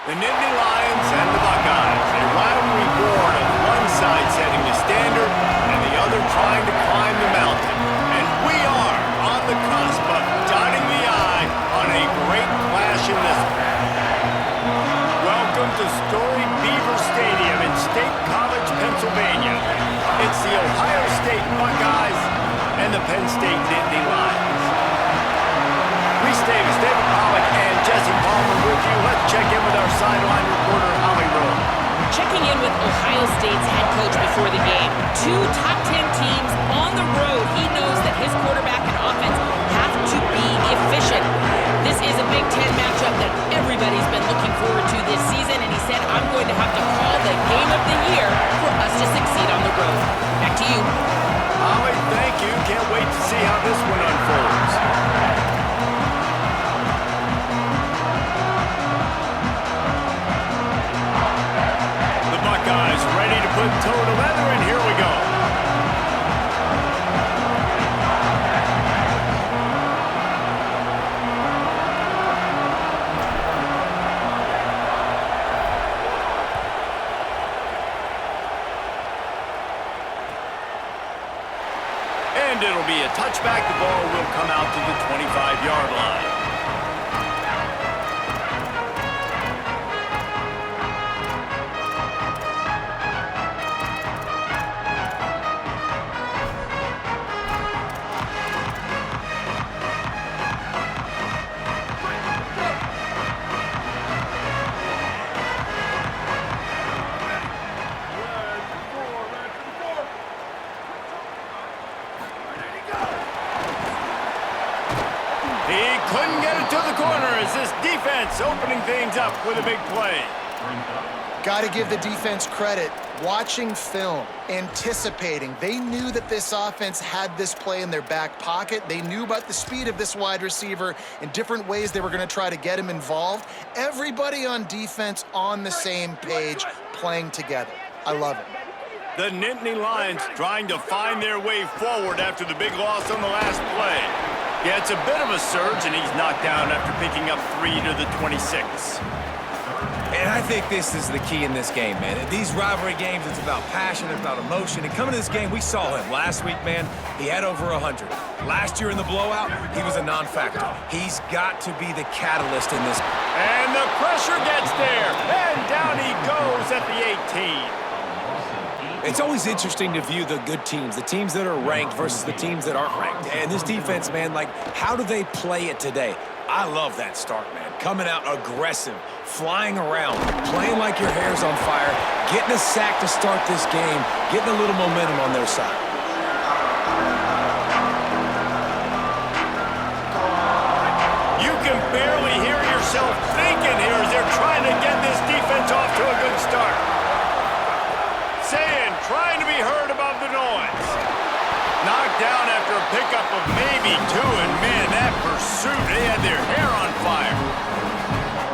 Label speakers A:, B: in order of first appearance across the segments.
A: The Nittany Lions and the Buckeyes, a rivalry born of one side setting the standard and the other trying to climb the mountain. And we are on the cusp of dotting the I on a great clash in this one. Welcome to storied Beaver Stadium in State College, Pennsylvania. It's the Ohio State Buckeyes and the Penn State Nittany Lions. Reese Davis, David Pollack, and Jesse Palmer with you. Let's check in with our sideline reporter, Holly Rowe.
B: Checking in with Ohio State's head coach before the game. 2 top 10 teams on the road. He knows that his quarterback and offense have to be efficient. This is a Big Ten matchup that everybody's been looking forward to this season, and he said, I'm going to have to call the game of the year for us to succeed on the road. Back to you.
A: Holly, thank you. Can't wait to see how this one unfolds. Buckeyes ready to put toe to leather, and here we go. And it'll be a touchback. The ball will come out to the 25-yard line. Couldn't get it to the corner as this defense opening things up with a big play.
C: Got to give the defense credit. Watching film, anticipating. They knew that this offense had this play in their back pocket. They knew about the speed of this wide receiver and different ways they were going to try to get him involved. Everybody on defense on the same page, playing together. I love it.
A: The Nittany Lions trying to find their way forward after the big loss on the last play. Yeah, it's a bit of a surge, and he's knocked down after picking up 3 to the 26.
D: And I think this is the key in this game, man. These rivalry games, it's about passion, it's about emotion. And coming to this game, we saw him last week, man. He had over 100. Last year in the blowout, he was a non-factor. He's got to be the catalyst in this.
A: And the pressure gets there, and down he goes at the 18.
D: It's always interesting to view the good teams, the teams that are ranked versus the teams that aren't ranked. And this defense, man, like, how do they play it today? I love that start, man. Coming out aggressive, flying around, playing like your hair's on fire, getting a sack to start this game, getting a little momentum on their side.
A: You can barely hear yourself thinking here as they're trying to get this defense off to a good start. Sayin trying to be heard above the noise. Knocked down after a pickup of maybe 2, and man, that pursuit, they had their hair on fire.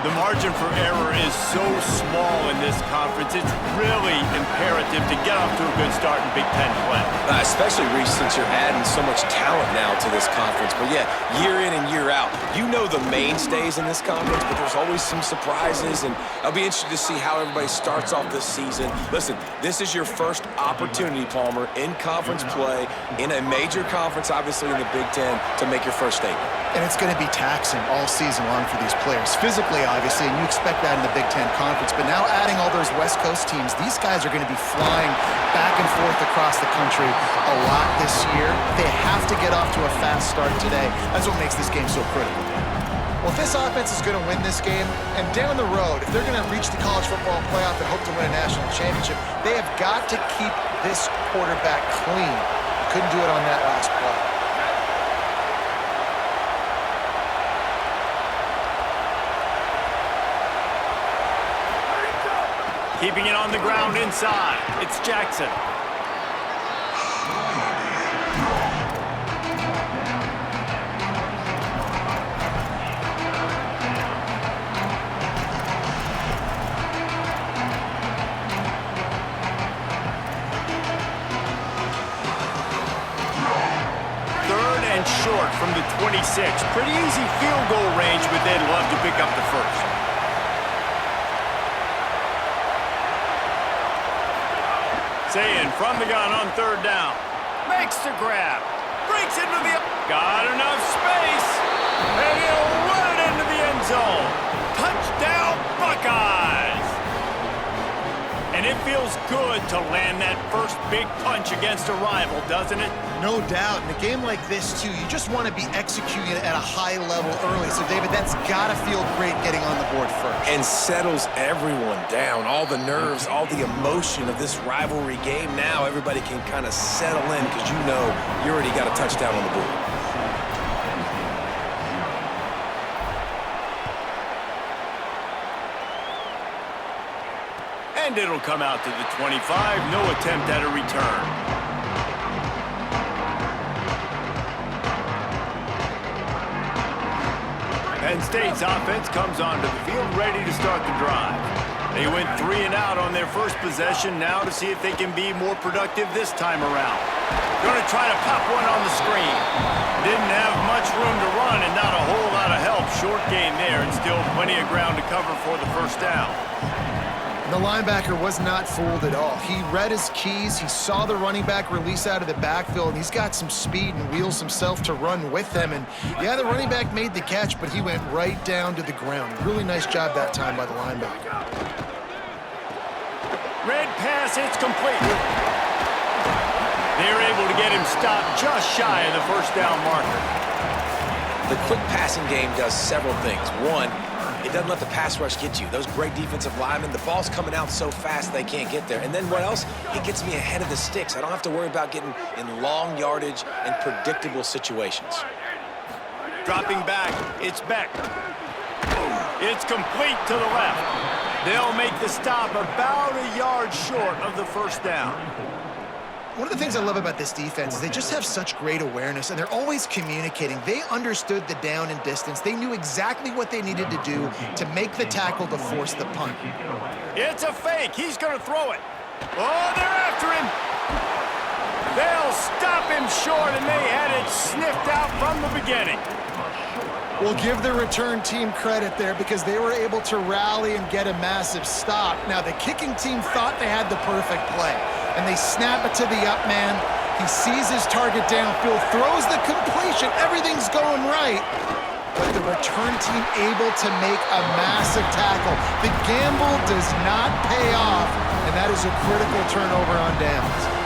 A: The margin for error is so small in this conference, it's really imperative to get off to a good start in Big Ten play.
D: Especially, Reese, since you're adding so much talent now to this conference. But yeah, year in and year out, you know the mainstays in this conference, but there's always some surprises, and I'll be interested to see how everybody starts off this season. Listen, this is your first opportunity, Palmer, in conference play, in a major conference, obviously in the Big Ten, to make your first statement.
C: And it's going to be taxing all season long for these players. Physically, obviously, and you expect that in the Big Ten Conference. But now adding all those West Coast teams, these guys are going to be flying back and forth across the country a lot this year. They have to get off to a fast start today. That's what makes this game so critical. Well, if this offense is going to win this game, and down the road, if they're going to reach the college football playoff and hope to win a national championship, they have got to keep this quarterback clean. Couldn't do it on that last play.
A: Keeping it on the ground inside. It's Jackson. Short from the 26. Pretty easy field goal range, but they'd love to pick up the first. Sayin from the gun on third down. Makes the grab. Breaks into the... Got enough space. And he'll run it into the end zone. Touchdown, Buckeyes. And it feels good to land that first big punch against a rival, doesn't it?
C: No doubt. In a game like this, too, you just want to be executing it at a high level early. So, David, that's got to feel great getting on the board first.
D: And settles everyone down. All the nerves, all the emotion of this rivalry game. Now everybody can kind of settle in because you know you already got a touchdown on the board.
A: And it'll come out to the 25. No attempt at a return. Penn State's offense comes onto the field ready to start the drive. They went 3 and out on their first possession, now to see if they can be more productive this time around. Going to try to pop one on the screen. Didn't have much room to run and not a whole lot of help. Short gain there and still plenty of ground to cover for the first down.
C: The linebacker was not fooled at all. He read his keys. He saw the running back release out of the backfield, and he's got some speed and wheels himself to run with them. And, yeah, the running back made the catch, but he went right down to the ground. Really nice job that time by the linebacker.
A: Red pass, it's complete. They're able to get him stopped just shy of the first down marker.
D: The quick passing game does several things. One, it doesn't let the pass rush get you. Those great defensive linemen, the ball's coming out so fast they can't get there. And then what else? It gets me ahead of the sticks. I don't have to worry about getting in long yardage and predictable situations.
A: Dropping back, it's Beck. It's complete to the left. They'll make the stop about a yard short of the first down.
C: One of the things I love about this defense is they just have such great awareness, and they're always communicating. They understood the down and distance. They knew exactly what they needed to do to make the tackle to force the punt.
A: It's a fake. He's going to throw it. Oh, they're after him. They'll stop him short, and they had it sniffed out from the beginning.
C: We'll give the return team credit there because they were able to rally and get a massive stop. Now, the kicking team thought they had the perfect play, and they snap it to the up man. He sees his target downfield, throws the completion. Everything's going right, but the return team able to make a massive tackle. The gamble does not pay off, and that is a critical turnover on downs.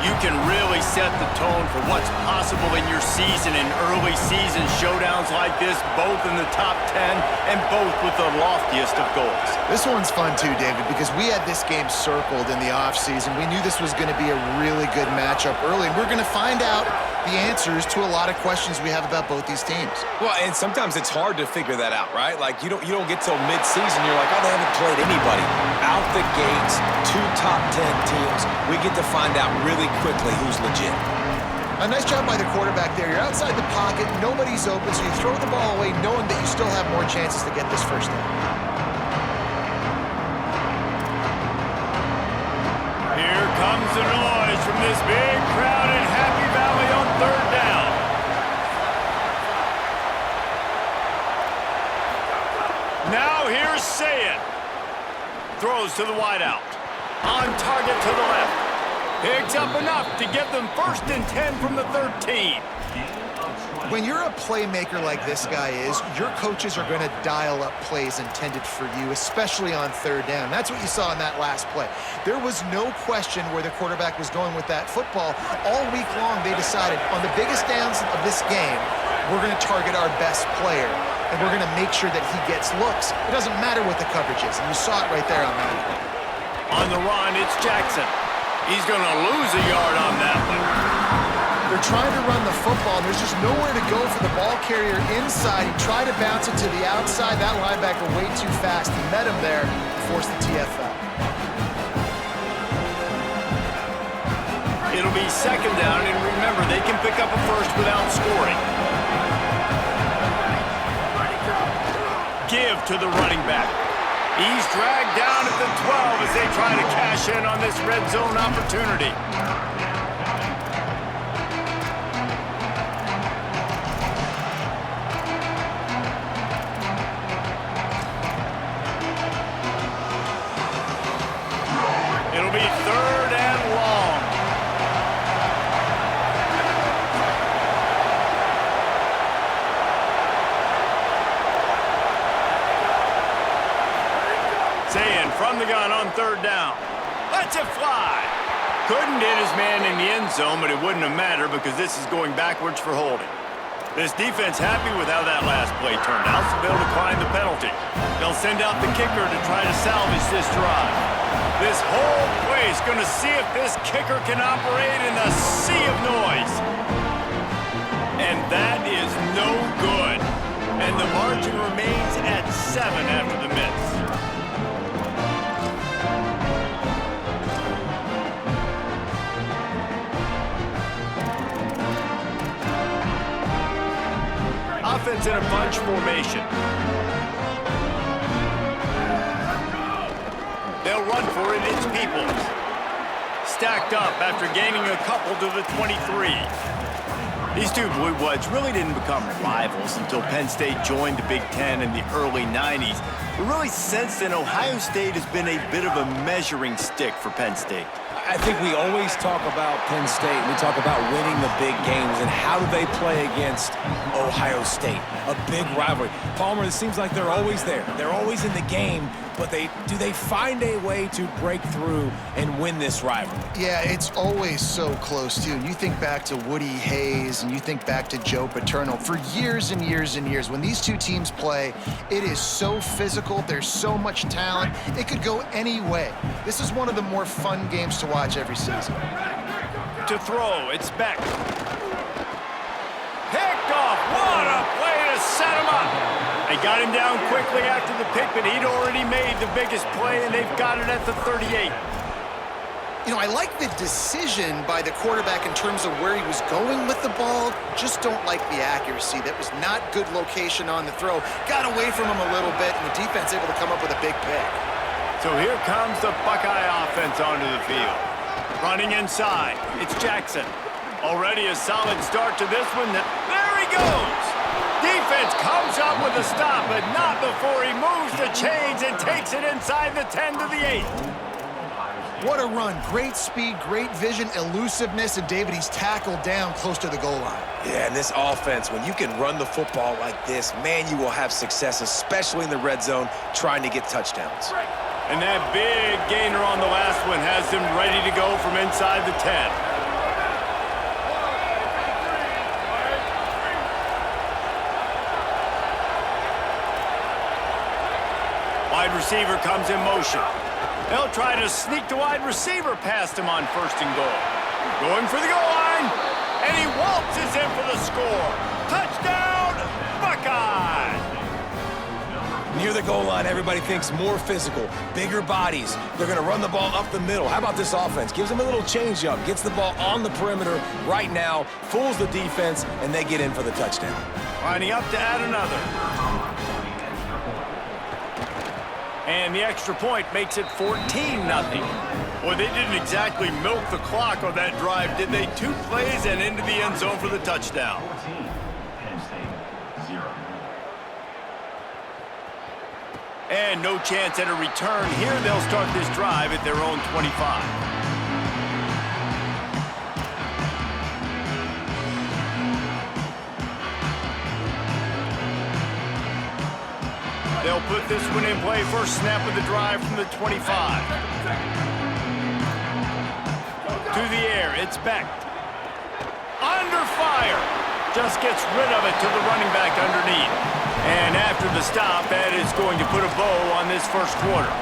A: You can really set the tone for what's possible in your season in early season showdowns like this, both in the top 10 and both with the loftiest of goals.
C: This one's fun too, David, because we had this game circled in the offseason. We knew this was going to be a really good matchup early, and we're going to find out the answers to a lot of questions we have about both these teams.
D: Well, and sometimes it's hard to figure that out, right? Like, you don't get till mid-season, you're like, oh, they haven't played anybody. Out the gates, 2 top 10 teams, we get to find out really quickly who's legit.
C: A nice job by the quarterback there. You're outside the pocket, nobody's open, so you throw the ball away knowing that you still have more chances to get this first down.
A: Here comes the noise from this big crowd in Happy Valley on third down. Now here's Sayin. Throws to the wideout. On target to the left. Picks up enough to get them 1st and 10 from the 13.
C: When you're a playmaker like this guy is, your coaches are going to dial up plays intended for you, especially on third down. That's what you saw in that last play. There was no question where the quarterback was going with that football. All week long, they decided on the biggest downs of this game, we're going to target our best player, and we're going to make sure that he gets looks. It doesn't matter what the coverage is, and you saw it right there on that.
A: On the run, it's Jackson. He's going to lose a yard on that one.
C: They're trying to run the football, and there's just nowhere to go for the ball carrier inside. He tried to bounce it to the outside. That linebacker way too fast. He met him there and forced the TFL.
A: It'll be 2nd down, and remember, they can pick up a first without scoring. Give to the running back. He's dragged down at the 12 as they try to cash in on this red zone opportunity. It'll be 3rd and long. from the gun on 3rd down. Lets it fly. Couldn't hit his man in the end zone, but it wouldn't have mattered because this is going backwards for holding. This defense happy with how that last play turned out, so they'll decline the penalty. They'll send out the kicker to try to salvage this drive. This whole play is going to see if this kicker can operate in the sea of noise. And that is no good. And the margin remains at 7 after the miss. Offense in a bunch formation. They'll run for it. It's Peoples. Stacked up after gaining a couple to the 23. These two Blue Bloods really didn't become rivals until Penn State joined the Big Ten in the early 90s. But really since then, Ohio State has been a bit of a measuring stick for Penn State.
D: I think we always talk about Penn State. We talk about winning the big games and how do they play against Ohio State, a big rivalry. Palmer, it seems like they're always there. They're always in the game, but do they find a way to break through and win this rivalry?
C: Yeah, it's always so close, too. And you think back to Woody Hayes and you think back to Joe Paterno. For years and years and years, when these two teams play, it is so physical. There's so much talent. It could go any way. This is one of the more fun games to watch every season.
A: To throw, it's Beck. Picked off. What a play to set him up. They got him down quickly after the pick, but he'd already made the biggest play, and they've got it at the 38.
C: You know, I like the decision by the quarterback in terms of where he was going with the ball. Just don't like the accuracy. That was not good location on the throw. Got away from him a little bit, and the defense able to come up with a big pick.
A: So here comes the Buckeye offense onto the field. Running inside, it's Jackson. Already a solid start to this one. There he goes! Defense comes up with a stop, but not before he moves the chains and takes it inside the 10 to the 8.
C: What a run. Great speed, great vision, elusiveness, and David, he's tackled down close to the goal line.
D: Yeah, and this offense, when you can run the football like this, man, you will have success, especially in the red zone, trying to get touchdowns.
A: And that big gainer on the last one has them ready to go from inside the 10. Wide receiver comes in motion. They'll try to sneak the wide receiver past him on 1st and goal. Going for the goal line, and he waltzes in for the score. Touchdown, Buckeyes!
D: Near the goal line, everybody thinks more physical, bigger bodies. They're going to run the ball up the middle. How about this offense? Gives them a little change-up, gets the ball on the perimeter right now, fools the defense, and they get in for the touchdown.
A: Lining up to add another. And the extra point makes it 14-0. Well, they didn't exactly milk the clock on that drive, did they? 2 plays and into the end zone for the touchdown. And no chance at a return here. They'll start this drive at their own 25. They'll put this one in play. First snap of the drive from the 25. To the air, it's Beck. Under fire. Just gets rid of it to the running back underneath. And after the stop, that is going to put a bow on this first quarter.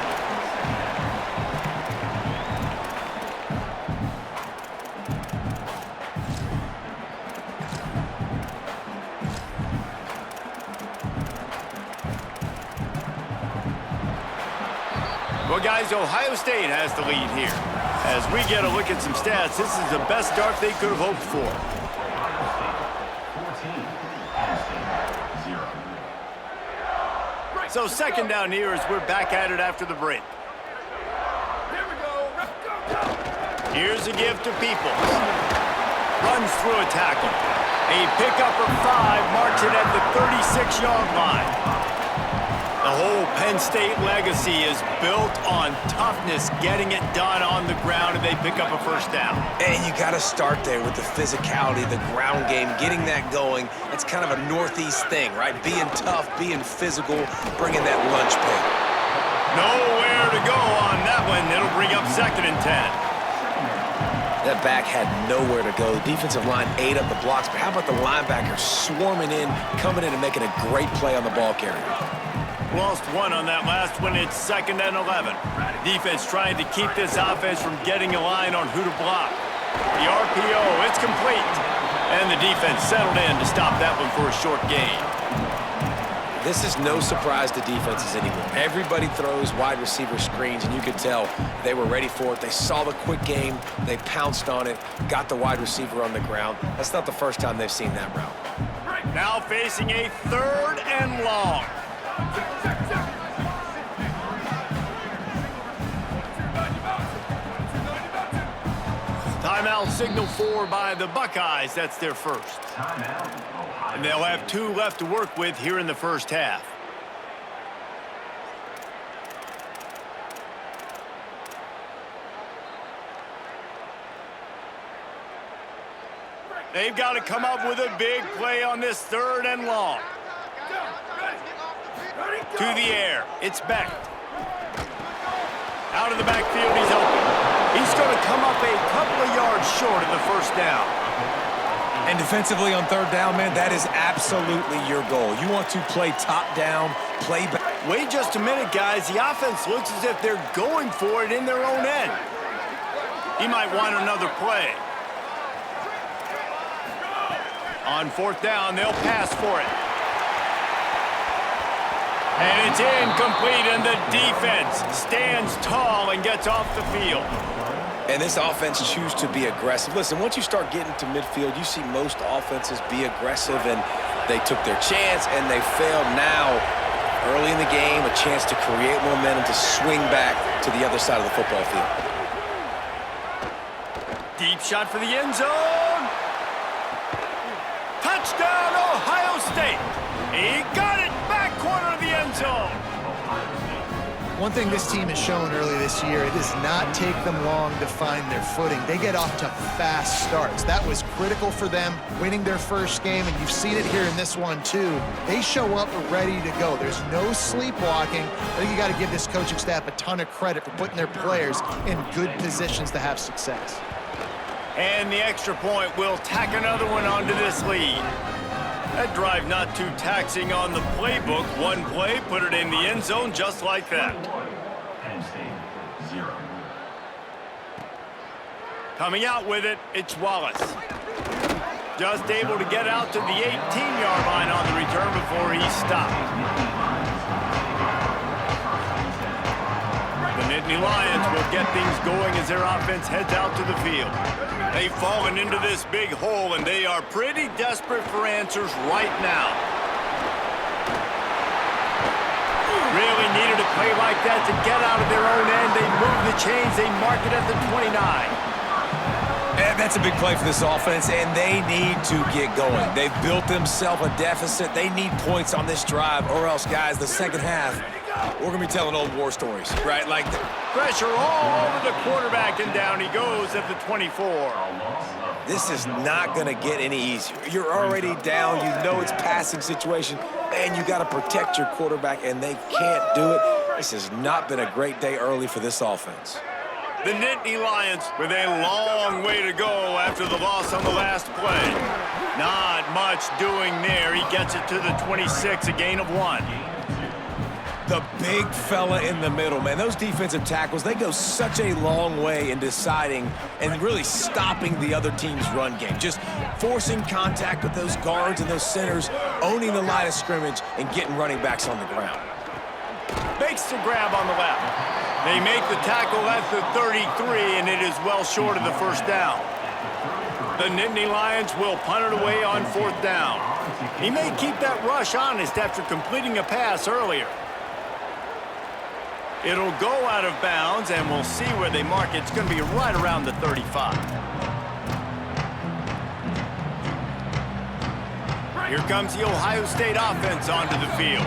A: Well, guys, Ohio State has the lead here. As we get a look at some stats, this is the best start they could have hoped for. So 2nd down here as we're back at it after the break.
E: Here we go.
A: Here's a give to Peoples. Runs through a tackle. A pickup of 5 marks it at the 36-yard line. The whole Penn State legacy is built on toughness, getting it done on the ground, and they pick up a first down.
D: And you got to start there with the physicality, the ground game, getting that going. It's kind of a Northeast thing, right? Being tough, being physical, bringing that lunch pail.
A: Nowhere to go on that one. It'll bring up 2nd and 10.
D: That back had nowhere to go. The defensive line ate up the blocks, but how about the linebackers swarming in, coming in and making a great play on the ball carrier?
A: Lost 1 on that last one. It's 2nd and 11. Defense trying to keep this offense from getting a line on who to block. The RPO, it's complete. And the defense settled in to stop that one for a short gain.
D: This is no surprise to defenses anymore. Everybody throws wide receiver screens, and you could tell they were ready for it. They saw the quick game. They pounced on it, got the wide receiver on the ground. That's not the first time they've seen that route.
A: Now facing a 3rd and long. Timeout signal for by the Buckeyes. That's their first. And they'll have 2 left to work with here in the first half. They've got to come up with a big play on this 3rd and long. To the air. It's Beck. Out of the backfield, he's open. He's going to come up a couple of yards short of the first down.
D: And defensively on 3rd down, man, that is absolutely your goal. You want to play top down, play back.
A: Wait just a minute, guys. The offense looks as if they're going for it in their own end. He might want another play. On 4th down, they'll pass for it. And it's incomplete, and the defense stands tall and gets off the field.
D: And this offense chooses to be aggressive. Listen, once you start getting to midfield, you see most offenses be aggressive, and they took their chance, and they failed. Now, early in the game, a chance to create momentum to swing back to the other side of the football field.
A: Deep shot for the end zone. Touchdown, Ohio State. He got it back corner of the end zone.
C: One thing this team has shown early this year, it does not take them long to find their footing. They get off to fast starts. That was critical for them, winning their first game, and you've seen it here in this one too. They show up ready to go. There's no sleepwalking. I think you got to give this coaching staff a ton of credit for putting their players in good positions to have success.
A: And the extra point will tack another one onto this lead. That drive not too taxing on the playbook. One play, put it in the end zone just like that.
F: Penn State, 0.
A: Coming out with it, it's Wallace. Just able to get out to the 18-yard line on the return before he stopped. The Nittany Lions will get things going as their offense heads out to the field. They've fallen into this big hole, and they are pretty desperate for answers right now. Really needed a play like that to get out of their own end. They move the chains. They mark it at the 29.
D: And that's a big play for this offense, and they need to get going. They've built themselves a deficit. They need points on this drive, or else, guys, the second half, we're going to be telling old war stories, right? Like
A: pressure all over the quarterback, and down he goes at the 24.
D: This is not going to get any easier. You're already down. You know it's passing situation, and you got to protect your quarterback, and they can't do it. This has not been a great day early for this offense.
A: The Nittany Lions with a long way to go after the loss on the last play. Not much doing there. He gets it to the 26, a gain of 1.
D: The big fella in the middle, man. Those defensive tackles, they go such a long way in deciding and really stopping the other team's run game. Just forcing contact with those guards and those centers, owning the line of scrimmage, and getting running backs on the ground.
A: Makes the grab on the left. They make the tackle at the 33, and it is well short of the first down. The Nittany Lions will punt it away on 4th down. He may keep that rush honest after completing a pass earlier. It'll go out of bounds, and we'll see where they mark it. It's going to be right around the 35. Here comes the Ohio State offense onto the field.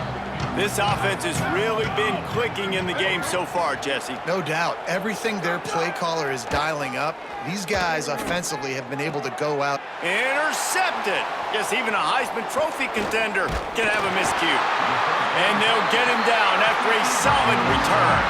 A: This offense has really been clicking in the game so far, Jesse.
C: No doubt. Everything their play caller is dialing up, these guys offensively have been able to go out.
A: Intercepted. Guess even a Heisman Trophy contender can have a miscue. And they'll get him down after a solid return.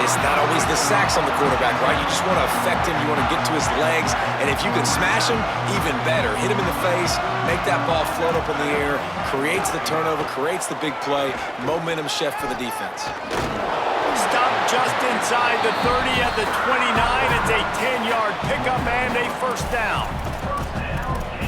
D: It's not always the sacks on the quarterback, right? You just want to affect him. You want to get to his legs. And if you can smash him, even better. Hit him in the face, make that ball float up in the air, creates the turnover, creates the big play, momentum shift for the defense.
A: Stop just inside the 30 at the 29. It's a 10-yard pickup and a first down.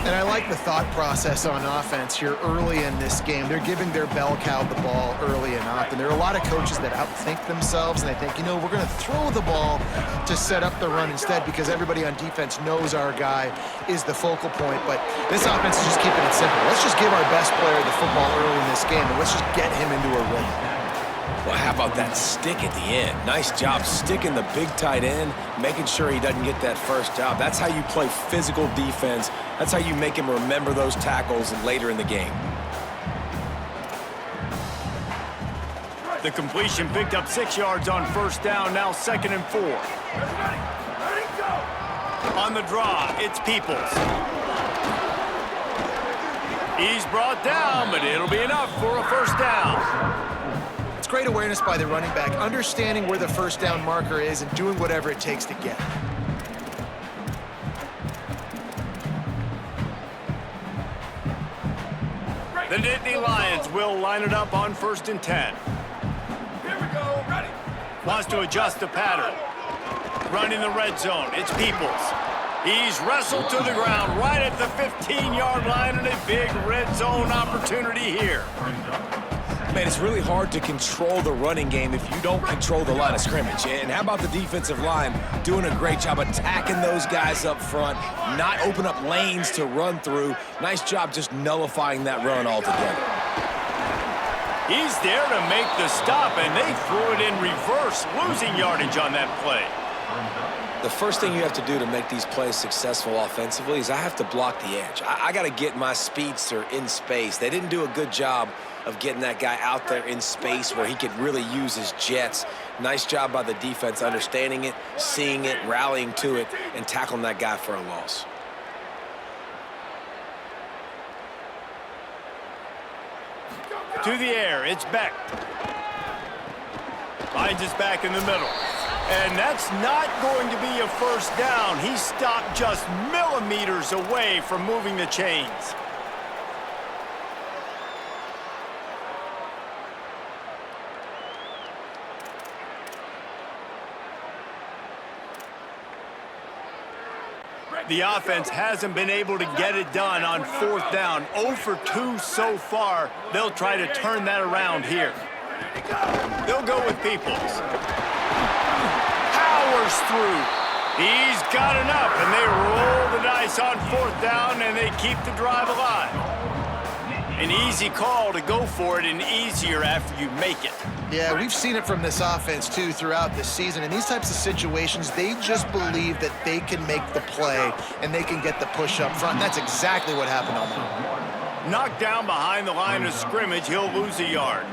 C: And I like the thought process on offense here early in this game. They're giving their bell cow the ball early and often. There are a lot of coaches that outthink themselves, and they think, you know, we're going to throw the ball to set up the run instead because everybody on defense knows our guy is the focal point. But this offense is just keeping it simple. Let's just give our best player the football early in this game, and let's just get him into a rhythm.
D: Well, how about that stick at the end? Nice job sticking the big tight end, making sure he doesn't get that first job. That's how you play physical defense. That's how you make him remember those tackles and later in the game.
A: The completion picked up 6 yards on first down, now 2nd and 4.
E: Ready, go!
A: On the draw, it's Peoples. He's brought down, but it'll be enough for a first down.
C: It's great awareness by the running back, understanding where the first down marker is and doing whatever it takes to get it.
A: The Nittany Lions will line it up on 1st and 10.
E: Here we go. Ready.
A: Wants to adjust the pattern. Running the red zone, it's Peoples. He's wrestled to the ground right at the 15-yard line, and a big red zone opportunity here.
D: Man, it's really hard to control the running game if you don't control the line of scrimmage. And how about the defensive line doing a great job attacking those guys up front, not open up lanes to run through. Nice job just nullifying that run altogether.
A: He's there to make the stop, and they threw it in reverse, losing yardage on that play.
D: The first thing you have to do to make these plays successful offensively is I have to block the edge. I got to get my speedster in space. They didn't do a good job of getting that guy out there in space where he could really use his jets. Nice job by the defense understanding it, seeing it, rallying to it, and tackling that guy for a loss.
A: To the air, it's Beck. Finds his back in the middle. And that's not going to be a first down. He stopped just millimeters away from moving the chains. The offense hasn't been able to get it done on 4th down. 0 for 2 so far. They'll try to turn that around here. They'll go with Peoples. Powers through. He's got enough, and they roll the dice on 4th down, and they keep the drive alive. An easy call to go for it, and easier after you make it.
C: Yeah, we've seen it from this offense, too, throughout this season. In these types of situations, they just believe that they can make the play and they can get the push up front. And that's exactly what happened on that one.
A: Knocked down behind the line of scrimmage, he'll lose a yard.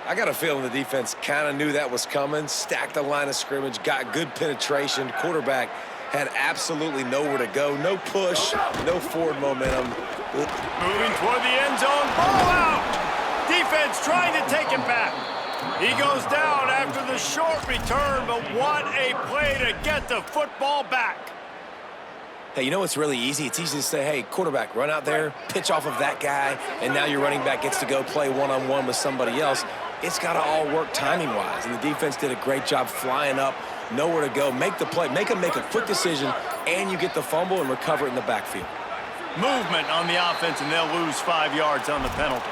D: I got a feeling the defense kind of knew that was coming, stacked the line of scrimmage, got good penetration. Quarterback had absolutely nowhere to go. No push, no forward momentum.
A: Moving toward the end zone, ball out! Defense trying to take him back. He goes down after the short return, but what a play to get the football back.
D: Hey, you know what's really easy? It's easy to say, hey, quarterback, run out there, pitch off of that guy, and now your running back gets to go play one-on-one with somebody else. It's got to all work timing-wise, and the defense did a great job flying up, nowhere to go, make the play, make them make a quick decision, and you get the fumble and recover it in the backfield.
A: Movement on the offense, and they'll lose 5 yards on the penalty.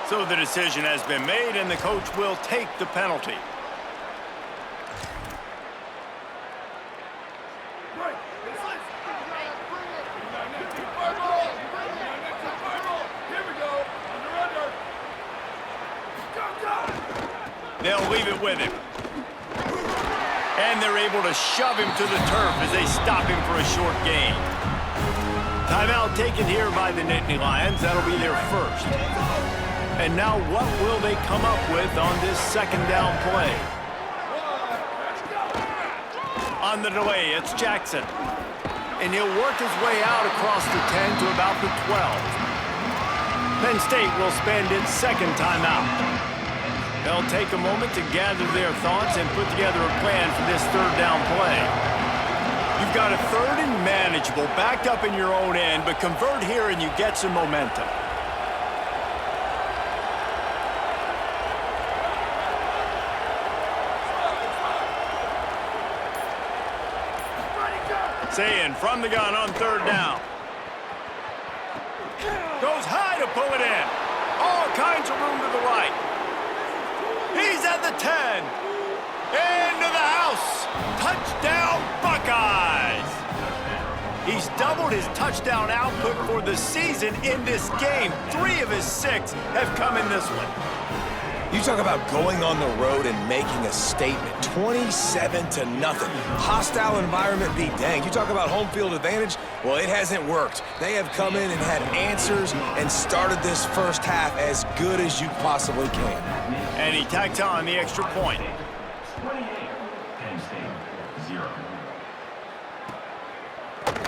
A: So the decision has been made, and the coach will take the penalty. They'll leave it with him. And they're able to shove him to the turf as they stop him for a short gain. Timeout taken here by the Nittany Lions. That'll be their first. And now what will they come up with on this 2nd down play? On the delay, it's Jackson. and he'll work his way out across the 10 to about the 12. Penn State will spend its second timeout. They'll take a moment to gather their thoughts and put together a plan for this third down play. You've got a third and manageable, backed up in your own end, but convert here and you get some momentum. Sayin from the gun on third down. Goes high to pull it in. All kinds of room to the right. He's at the 10. Into the house. Touchdown, Buckeyes. He's doubled his touchdown output for the season in this game. 3 of his 6 have come in this one.
D: You talk about going on the road and making a statement. 27-0. Hostile environment be danged. You talk about home field advantage. Well, it hasn't worked. They have come in and had answers and started this first half as good as you possibly can.
A: And he tacks on the extra point.
F: 28. Penn State, 0.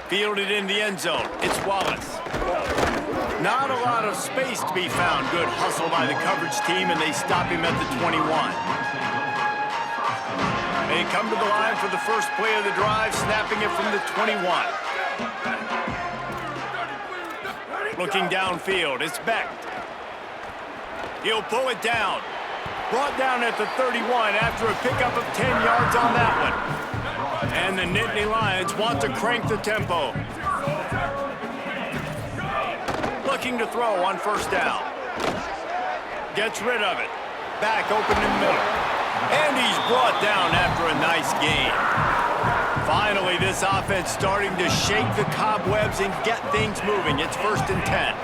A: Fielded in the end zone. It's Wallace. Not a lot of space to be found. Good hustle by the coverage team, and they stop him at the 21. They come to the line for the first play of the drive, snapping it from the 21. Looking downfield, it's Beck. He'll pull it down. Brought down at the 31 after a pickup of 10 yards on that one. And the Nittany Lions want to crank the tempo. Looking to throw on first down. Gets rid of it. Back open in the middle. And he's brought down after a nice gain. Finally, this offense starting to shake the cobwebs and get things moving. It's 1st and 10.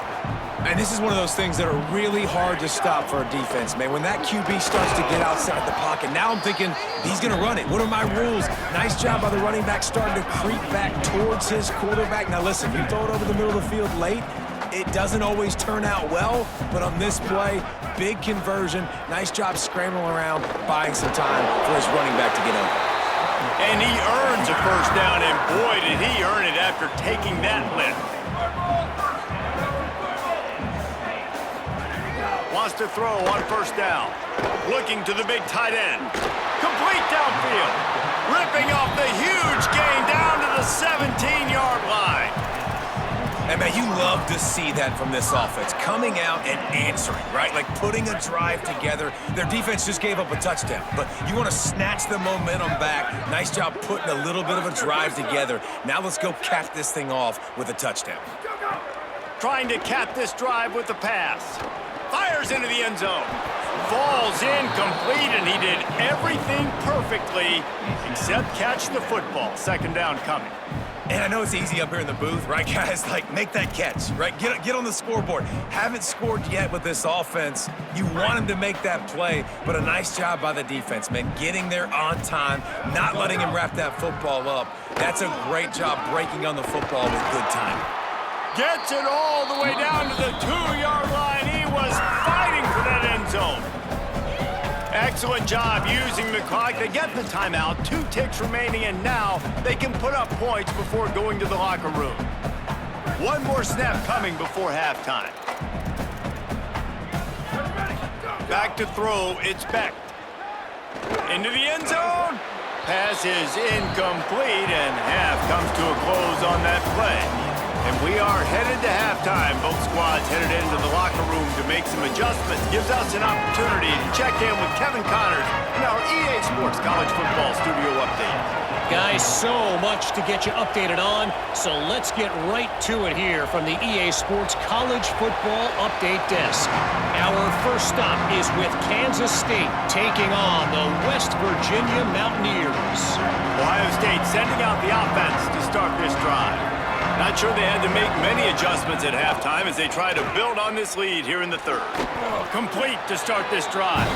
D: And this is one of those things that are really hard to stop for a defense, man. When that QB starts to get outside the pocket, now I'm thinking he's going to run it. What are my rules? Nice job by the running back starting to creep back towards his quarterback. Now listen, you throw it over the middle of the field late, it doesn't always turn out well, but on this play, big conversion, nice job scrambling around, buying some time for his running back to get open.
A: And he earns a first down, and boy, did he earn it after taking that lift. Wants to throw on first down. Looking to the big tight end. Complete downfield. Ripping off the huge gain down to the 17-yard line.
D: And man, you love to see that from this offense. Coming out and answering, right? Like putting a drive together. Their defense just gave up a touchdown, but you want to snatch the momentum back. Nice job putting a little bit of a drive together. Now let's go cap this thing off with a touchdown.
A: Trying to cap this drive with the pass. Fires into the end zone. Falls incomplete, and he did everything perfectly except catch the football. Second down coming.
D: And I know it's easy up here in the booth, right, guys? Like, make that catch, right? Get on the scoreboard. Haven't scored yet with this offense. You want him to make that play, but a nice job by the defense, man. Getting there on time, not letting him wrap that football up. That's a great job breaking on the football with good time.
A: Gets it all the way down to the 2-yard line. He was fighting for that end zone. Excellent job using the clock. They get the timeout. 2 ticks remaining, and now they can put up points before going to the locker room. One more snap coming before halftime. Back to throw. It's Beck. Into the end zone. Pass is incomplete, and half comes to a close on that play. And we are headed to halftime. Both squads headed into the locker room to make some adjustments. Gives us an opportunity to check in with Kevin Connors in our EA Sports College Football Studio Update.
G: Guys, so much to get you updated on, so let's get right to it here from the EA Sports College Football Update Desk. Our first stop is with Kansas State taking on the West Virginia Mountaineers.
A: Ohio State sending out the offense to start this drive. Not sure they had to make many adjustments at halftime as they try to build on this lead here in the third. Complete to start this drive.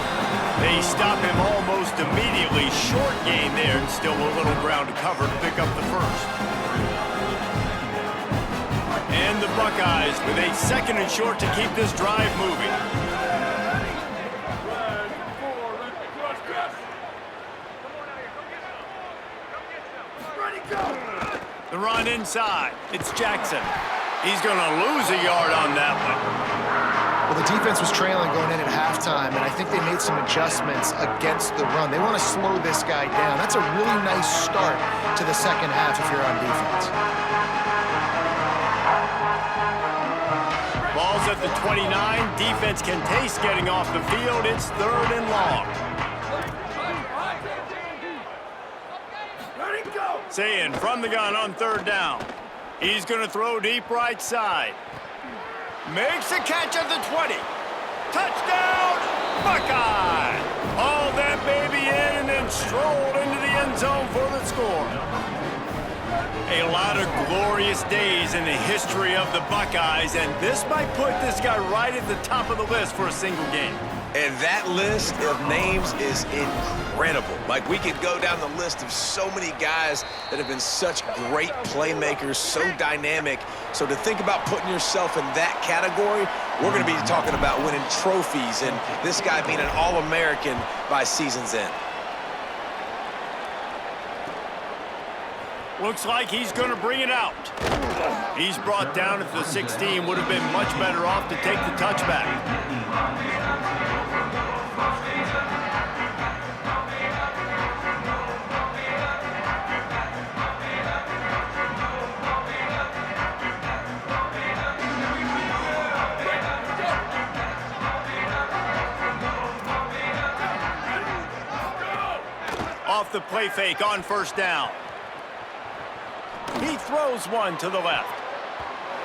A: They stop him almost immediately. Short gain there, and still a little ground to cover to pick up the first. And the Buckeyes with a 2nd and short to keep this drive moving. The run inside. It's Jackson. He's going to lose a yard on that one.
C: Well, the defense was trailing going in at halftime, and I think they made some adjustments against the run. They want to slow this guy down. That's a really nice start to the second half if you're on defense.
A: Ball's at the 29. Defense can taste getting off the field. It's 3rd and long. Sayin from the gun on 3rd down. He's going to throw deep right side. Makes a catch at the 20. Touchdown, Buckeye! Hauled that baby in and then strolled into the end zone for the score. A lot of glorious days in the history of the Buckeyes, and this might put this guy right at the top of the list for a single game.
D: And that list of names is incredible. Like, we could go down the list of so many guys that have been such great playmakers, so dynamic. So to think about putting yourself in that category, we're going to be talking about winning trophies and this guy being an All-American by season's end.
A: Looks like he's going to bring it out. He's brought down at the 16. Would have been much better off to take the touchback. Off the play fake on 1st down. He throws one to the left.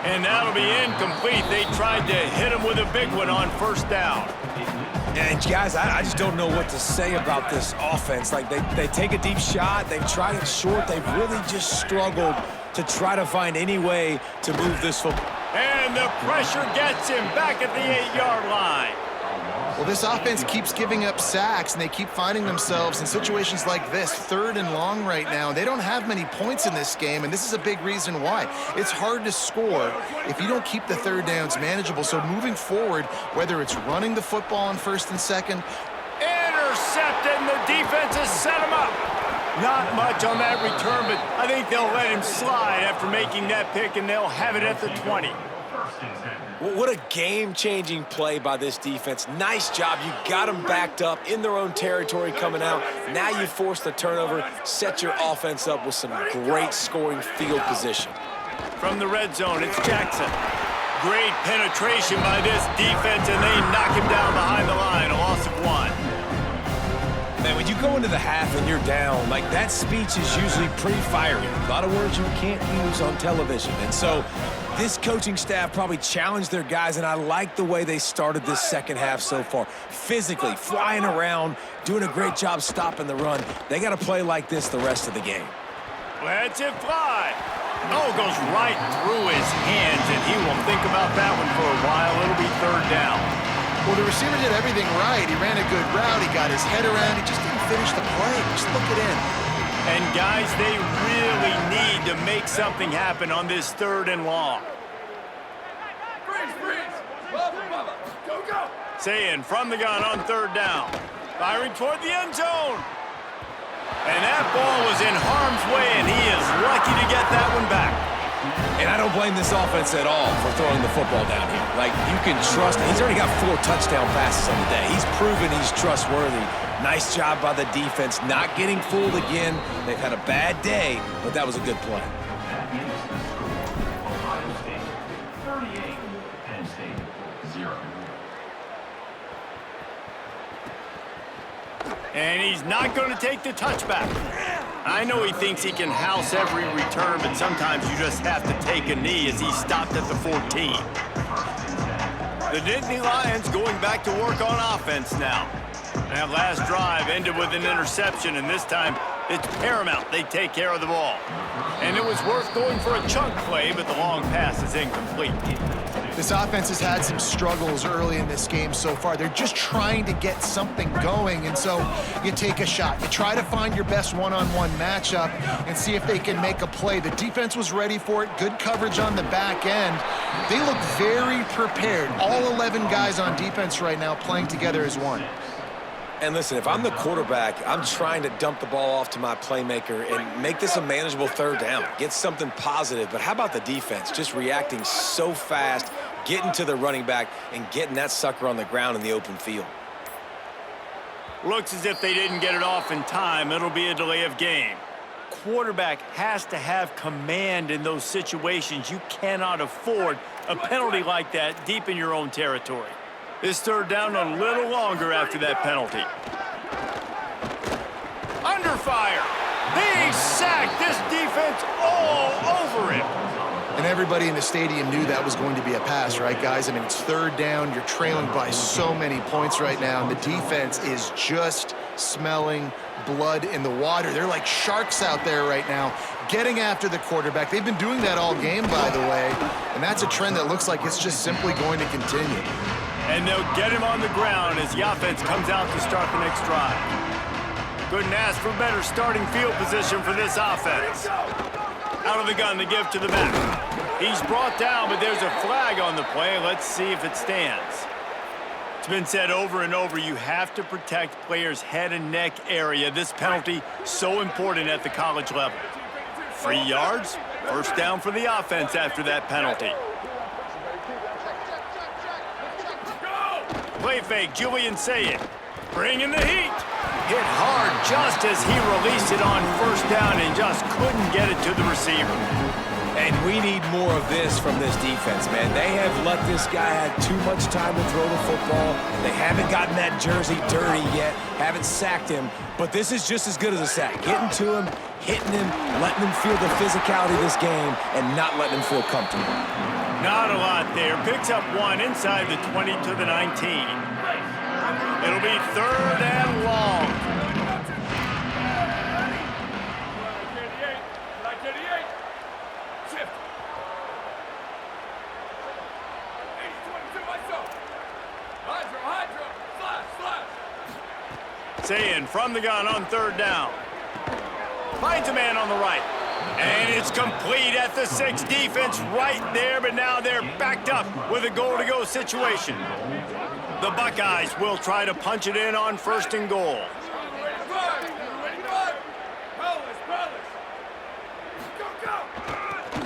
A: And that'll be incomplete. They tried to hit him with a big one on 1st down.
D: And guys, I just don't know what to say about this offense. Like, they take a deep shot, they've tried it short, they've really just struggled to try to find any way to move this football.
A: And the pressure gets him back at the 8-yard line.
C: Well, this offense keeps giving up sacks, and they keep finding themselves in situations like this, 3rd and long right now. They don't have many points in this game, and this is a big reason why. It's hard to score if you don't keep the 3rd downs manageable. So moving forward, whether it's running the football on 1st and 2nd.
A: Intercepted, and the defense has set him up. Not much on that return, but I think they'll let him slide after making that pick, and they'll have it at the 20.
D: What a game-changing play by this defense. Nice job. You got them backed up in their own territory coming out. Now you force the turnover, set your offense up with some great scoring field position.
A: From the red zone, it's Jackson. Great penetration by this defense, and they knock him down behind the line, a loss of 1.
D: Man, when you go into the half and you're down, like, that speech is usually pretty fiery. A lot of words you can't use on television. And so this coaching staff probably challenged their guys, and I like the way they started this second half so far. Physically, flying around, doing a great job stopping the run. They got to play like this the rest of the game.
A: Lets it fly. Oh, goes right through his hands, and he will think about that one for a while. It'll be 3rd down.
C: Well, the receiver did everything right. He ran a good route. He got his head around. He just didn't finish the play. Just look it in.
A: And, guys, they really need to make something happen on this 3rd and long.
E: Freeze! Go, go!
A: Sayin from the gun on 3rd down. Firing toward the end zone. And that ball was in harm's way, and he is lucky to get that one back.
D: And I don't blame this offense at all for throwing the football down here. Like, you can trust him. He's already got 4 touchdown passes on the day. He's proven he's trustworthy. Nice job by the defense, not getting fooled again. They've had a bad day, but that was a good play.
F: Ohio State 38, Penn State 0.
A: And he's not going to take the touchback. I know he thinks he can house every return, but sometimes you just have to take a knee as he stopped at the 14. The Nittany Lions going back to work on offense now. That last drive ended with an interception, and this time it's paramount they take care of the ball. And it was worth going for a chunk play, but the long pass is incomplete.
C: This offense has had some struggles early in this game so far. They're just trying to get something going, and so you take a shot. You try to find your best one-on-one matchup and see if they can make a play. The defense was ready for it. Good coverage on the back end. They look very prepared. All 11 guys on defense right now playing together as one.
D: And listen, if I'm the quarterback, I'm trying to dump the ball off to my playmaker and make this a manageable third down. Get something positive. But how about the defense? Just reacting so fast, getting to the running back, and getting that sucker on the ground in the open field.
A: Looks as if they didn't get it off in time. It'll be a delay of game. Quarterback has to have command in those situations. You cannot afford a penalty like that deep in your own territory. This third down a little longer after that penalty. Under fire. He sacked this defense all over him.
C: And everybody in the stadium knew that was going to be a pass, right, guys? I mean, it's third down. You're trailing by so many points right now, and the defense is just smelling blood in the water. They're like sharks out there right now, getting after the quarterback. They've been doing that all game, by the way, and that's a trend that looks like it's just simply going to continue.
A: And they'll get him on the ground as the offense comes out to start the next drive. Couldn't ask for better starting field position for this offense. Out of the gun to give to the back. He's brought down, but there's a flag on the play. Let's see if it stands. It's been said over and over, you have to protect players' head and neck area. This penalty, so important at the college level. 3 yards, first down for the offense after that penalty. Play fake, Julian Sayin. Bringing the heat. Hit hard just as he released it on first down and just couldn't get it to the receiver.
D: And we need more of this from this defense, man. They have let this guy have too much time to throw the football. They haven't gotten that jersey dirty yet, haven't sacked him. But this is just as good as a sack. Getting to him, hitting him, letting him feel the physicality of this game, and not letting him feel comfortable.
A: Not a lot there. Picks up one inside the 20 to the 19. It'll be third and long. Sayin from the gun on third down. Finds a man on the right. And it's complete at the 6. Defense right there, but now they're backed up with a goal-to-go situation. The Buckeyes will try to punch it in on first and goal.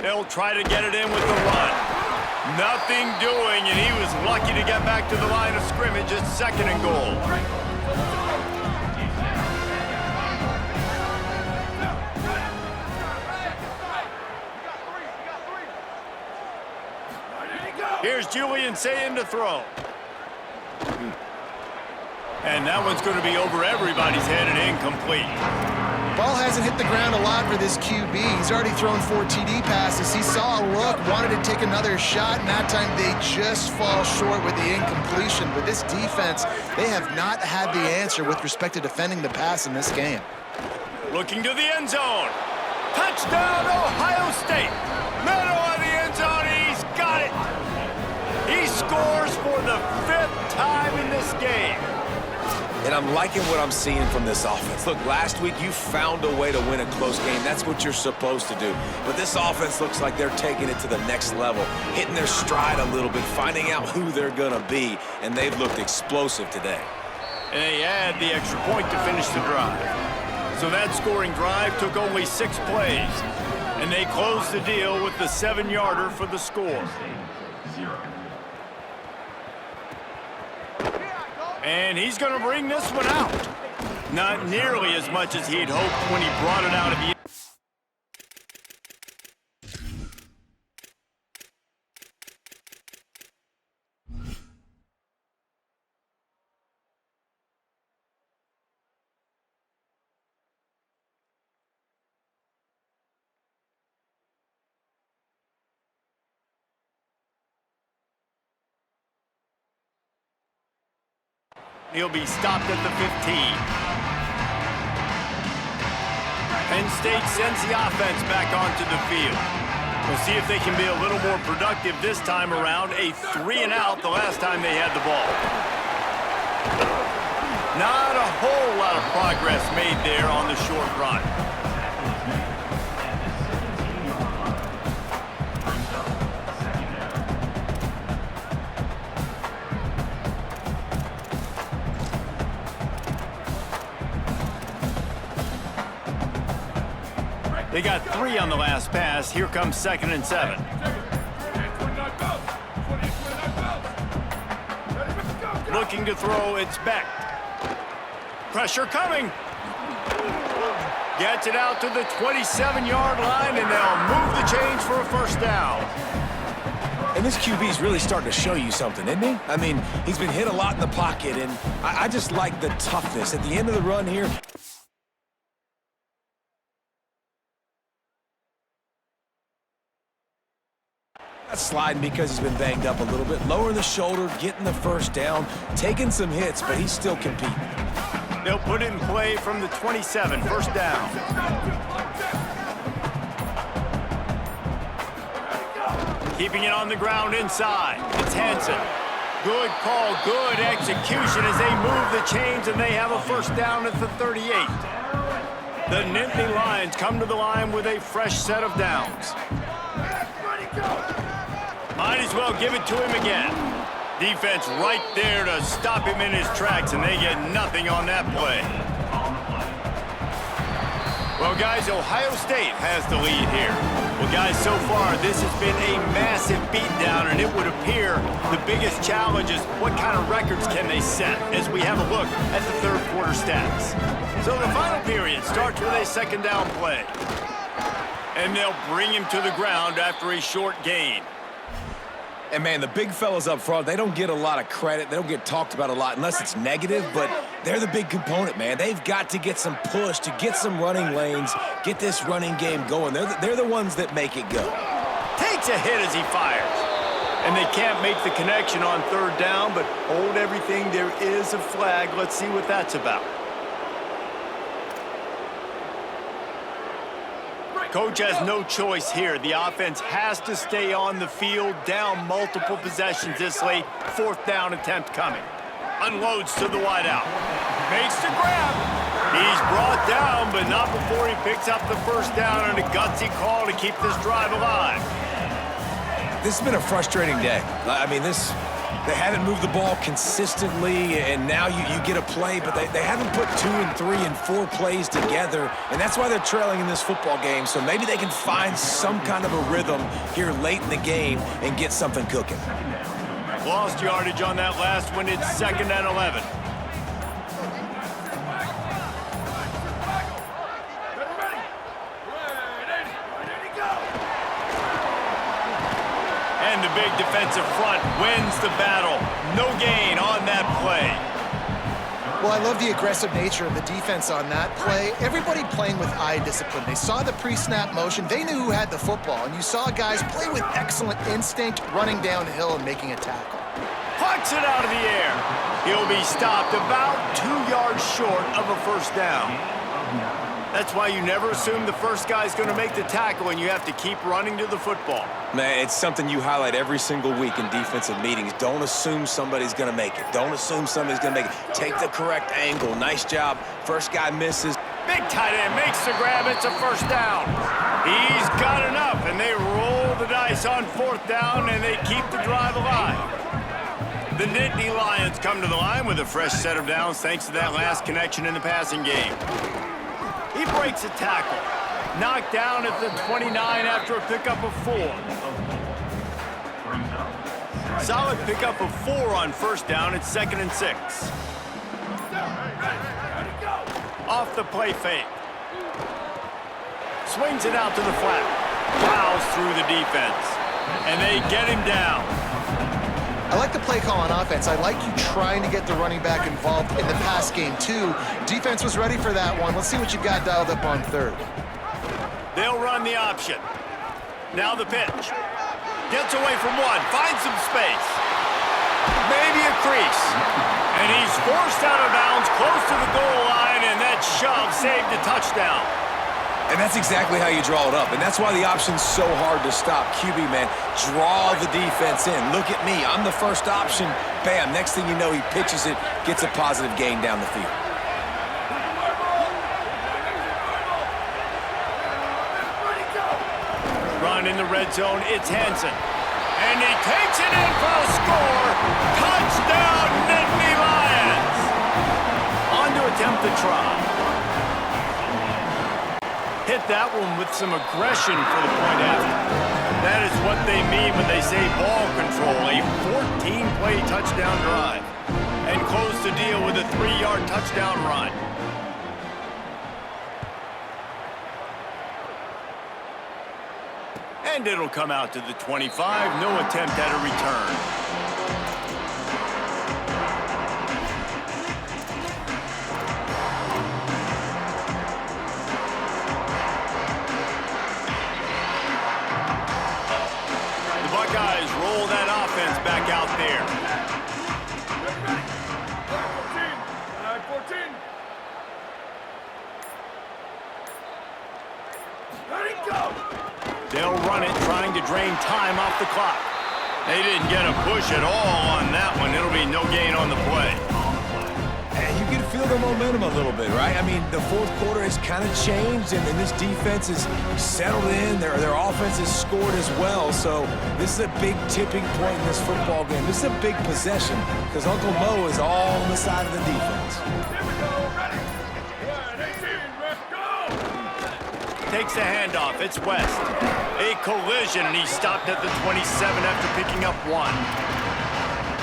A: They'll try to get it in with the run. Nothing doing, and he was lucky to get back to the line of scrimmage at second and goal. Here's Julian Sayin to throw. And that one's going to be over everybody's head and incomplete.
C: Ball hasn't hit the ground a lot for this QB. He's already thrown 4 TD passes. He saw a look, wanted to take another shot, and that time they just fall short with the incompletion. But this defense, they have not had the answer with respect to defending the pass in this game.
A: Looking to the end zone. Touchdown, Ohio State. Middle of the end zone, he's got it. He scores for the 5th time in this game.
D: And I'm liking what I'm seeing from this offense. Look, last week you found a way to win a close game. That's what you're supposed to do. But this offense looks like they're taking it to the next level, hitting their stride a little bit, finding out who they're going to be, and they've looked explosive today.
A: And they add the extra point to finish the drive. So that scoring drive took only 6 plays, and they closed the deal with the 7-yarder for the score. And he's going to bring this one out. Not nearly as much as he'd hoped when he brought it out of the... He'll be stopped at the 15. Penn State sends the offense back onto the field. We'll see if they can be a little more productive this time around. A 3-and-out the last time they had the ball. Not a whole lot of progress made there on the short run. They got 3 on the last pass. Here comes 2nd and 7. Looking to throw, it's Beck. Pressure coming. Gets it out to the 27-yard line, and they'll move the chains for a first down.
D: And this QB's really starting to show you something, isn't he? I mean, he's been hit a lot in the pocket, and I just like the toughness. At the end of the run here, sliding because he's been banged up a little bit. Lowering the shoulder, getting the first down, taking some hits, but he's still competing.
A: They'll put it in play from the 27, first down. Keeping it on the ground inside. It's Hansen. Good call, good execution as they move the chains, and they have a first down at the 38. The Nittany Lions come to the line with a fresh set of downs. Might as well give it to him again. Defense right there to stop him in his tracks, and they get nothing on that play. Well, guys, Ohio State has the lead here. Well, guys, so far, this has been a massive beatdown, and it would appear the biggest challenge is what kind of records can they set as we have a look at the third quarter stats. So the final period starts with a second down play. And they'll bring him to the ground after a short gain.
D: And, man, the big fellas up front, they don't get a lot of credit. They don't get talked about a lot unless it's negative, but they're the big component, man. They've got to get some push, to get some running lanes, get this running game going. They're the ones that make it go.
A: Takes a hit as he fires. And they can't make the connection on third down, but hold everything. There is a flag. Let's see what that's about. Coach has no choice here. The offense has to stay on the field, down multiple possessions this late. Fourth down attempt coming. Unloads to the wideout. Makes the grab. He's brought down, but not before he picks up the first down on a gutsy call to keep this drive alive.
D: This has been a frustrating day. I mean, they haven't moved the ball consistently, and now you get a play, but they haven't put 2 and 3 and 4 plays together, and that's why they're trailing in this football game. So maybe they can find some kind of a rhythm here late in the game and get something cooking.
A: Lost yardage on that last one. It's 2nd and 11. And the big defensive front wins the battle. No gain on that play.
C: Well, I love the aggressive nature of the defense on that play. Everybody playing with eye discipline. They saw the pre-snap motion. They knew who had the football. And you saw guys play with excellent instinct, running downhill and making a tackle.
A: Plucks it out of the air. He'll be stopped about 2 yards short of a first down. That's why you never assume the first guy's going to make the tackle, and you have to keep running to the football.
D: Man, it's something you highlight every single week in defensive meetings. Don't assume somebody's going to make it. Don't assume somebody's going to make it. Take the correct angle. Nice job. First guy misses.
A: Big tight end makes the grab. It's a first down. He's got enough, and they roll the dice on fourth down, and they keep the drive alive. The Nittany Lions come to the line with a fresh set of downs thanks to that last connection in the passing game. He breaks a tackle. Knocked down at the 29 after a pickup of 4. Solid pickup of 4 on first down. It's 2nd and 6. Off the play fake. Swings it out to the flat. Plows through the defense. And they get him down.
C: I like the play call on offense. I like you trying to get the running back involved in the pass game, too. Defense was ready for that one. Let's see what you got dialed up on third.
A: They'll run the option. Now the pitch. Gets away from one. Finds some space. Maybe a crease. And he's forced out of bounds close to the goal line, and that shove saved a touchdown.
D: And that's exactly how you draw it up. And that's why the option's so hard to stop. QB, man, draw the defense in. Look at me. I'm the first option. Bam. Next thing you know, he pitches it, gets a positive gain down the field.
A: Run in the red zone. It's Hansen. And he takes it in for a score. Touchdown, Nittany Lions. On to attempt the try. Hit that problem with some aggression for the point after. That is what they mean when they say ball control, a 14-play touchdown drive. And close the deal with a 3-yard touchdown run. And it'll come out to the 25. No attempt at a return. The Buckeyes roll that offense back out there.
E: 14. Let it go.
A: They'll run it, trying to drain time off the clock. They didn't get a push at all on that one. It'll be no gain on the play.
D: And you can feel the momentum a little bit, right? I mean, the fourth quarter has kind of changed, and this defense is settled in. Their offense has scored as well. So this is a big tipping point in this football game. This is a big possession because Uncle Mo is all on the side of the defense.
E: Here we go. Ready. 18. Let's go.
A: Takes the handoff. It's West. A collision, and he stopped at the 27 after picking up 1.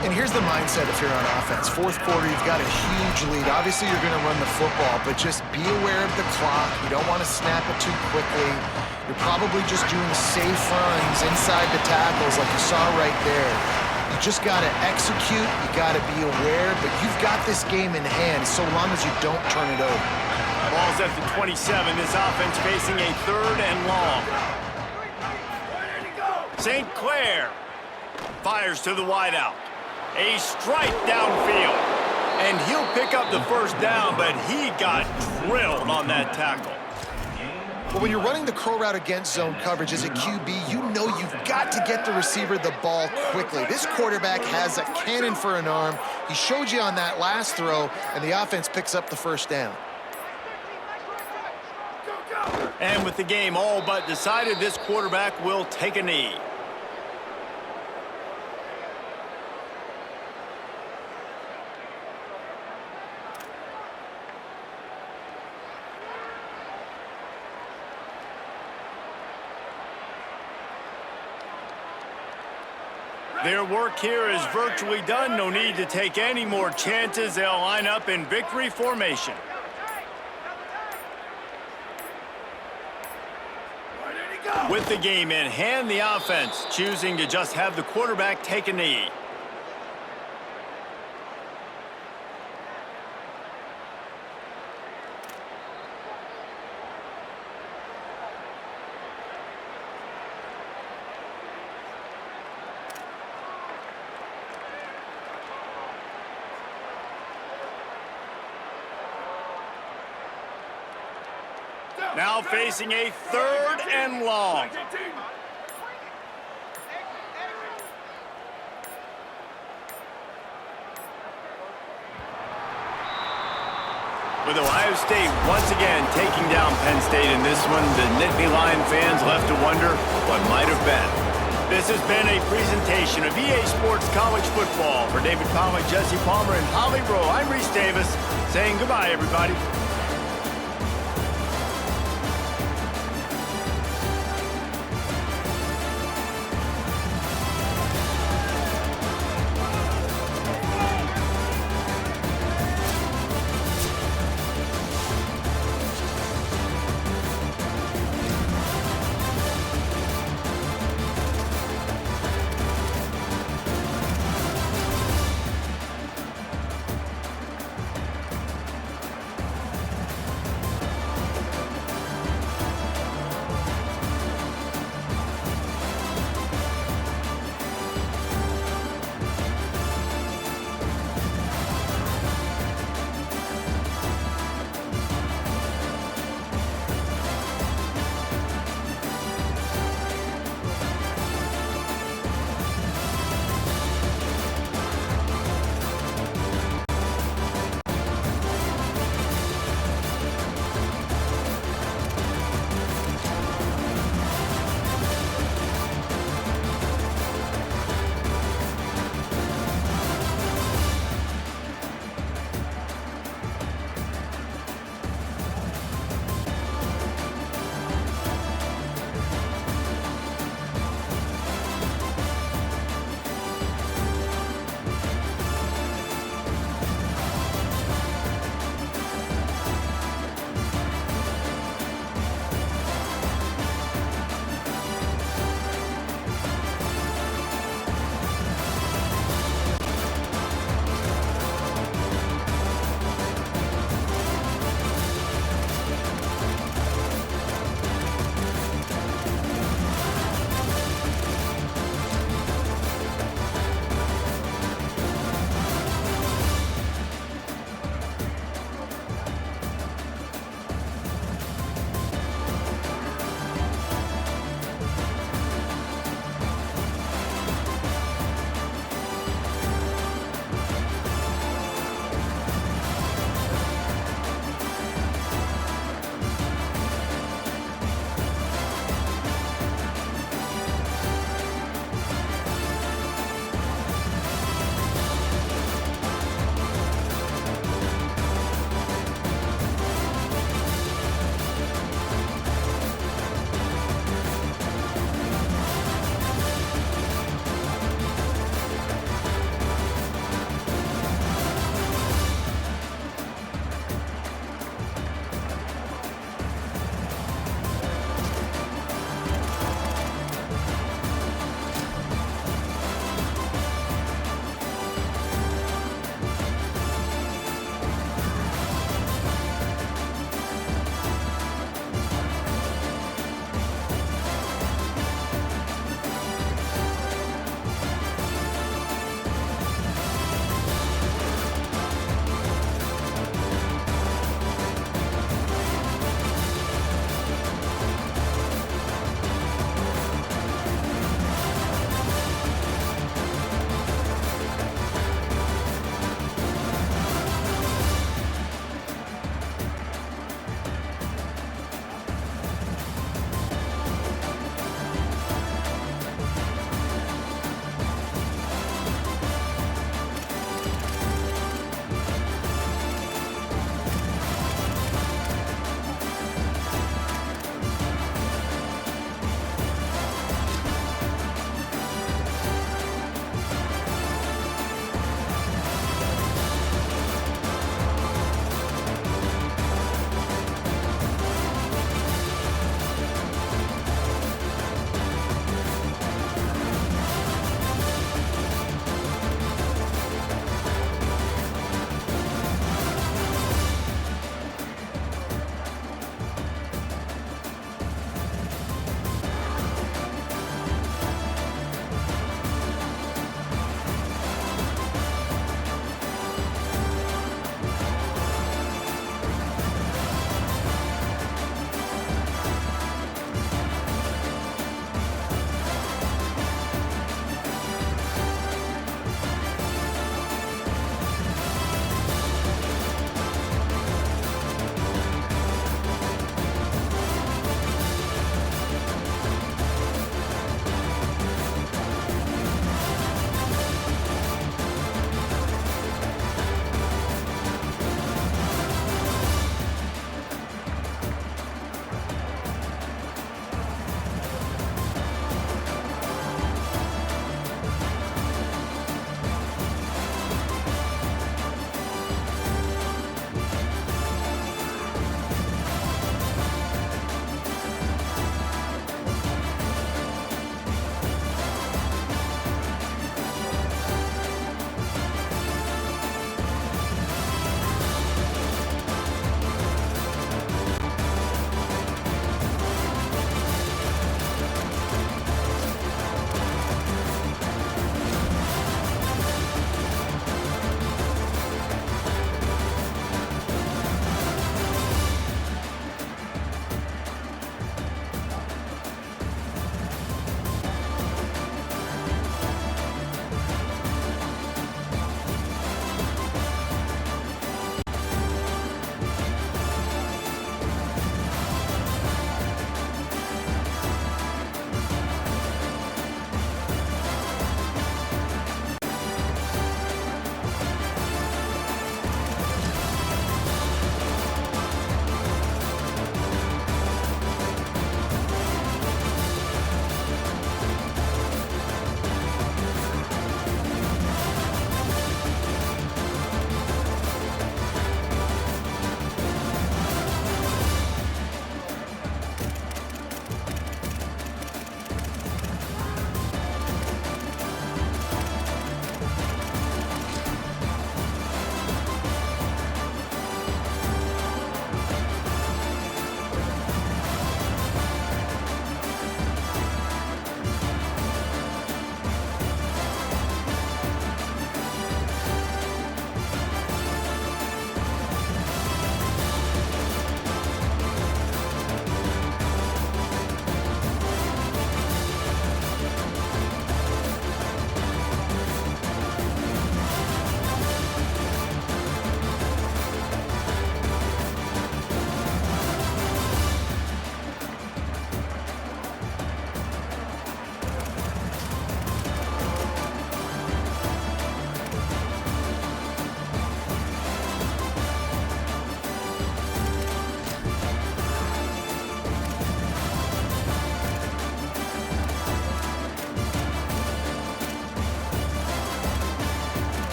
C: And here's the mindset if you're on offense. Fourth quarter, you've got a huge lead. Obviously, you're going to run the football, but just be aware of the clock. You don't want to snap it too quickly. You're probably just doing safe runs inside the tackles like you saw right there. You just got to execute. You got to be aware, but you've got this game in hand so long as you don't turn it over.
A: Ball's at the 27. This offense facing a 3rd and long. St. Clair fires to the wideout. A strike downfield. And he'll pick up the first down, but he got drilled on that tackle.
C: Well, when you're running the curl route against zone coverage as a QB, you know you've got to get the receiver the ball quickly. This quarterback has a cannon for an arm. He showed you on that last throw, and the offense picks up the first down.
A: And with the game all but decided, this quarterback will take a knee. Their work here is virtually done. No need to take any more chances. They'll line up in victory formation. With the game in hand, the offense choosing to just have the quarterback take a knee. Now facing a 3rd and long. With Ohio State once again taking down Penn State in this one, the Nittany Lion fans left to wonder what might have been. This has been a presentation of EA Sports College Football. For David Pollack, Jesse Palmer, and Holly Rowe, I'm Reese Davis saying goodbye, everybody.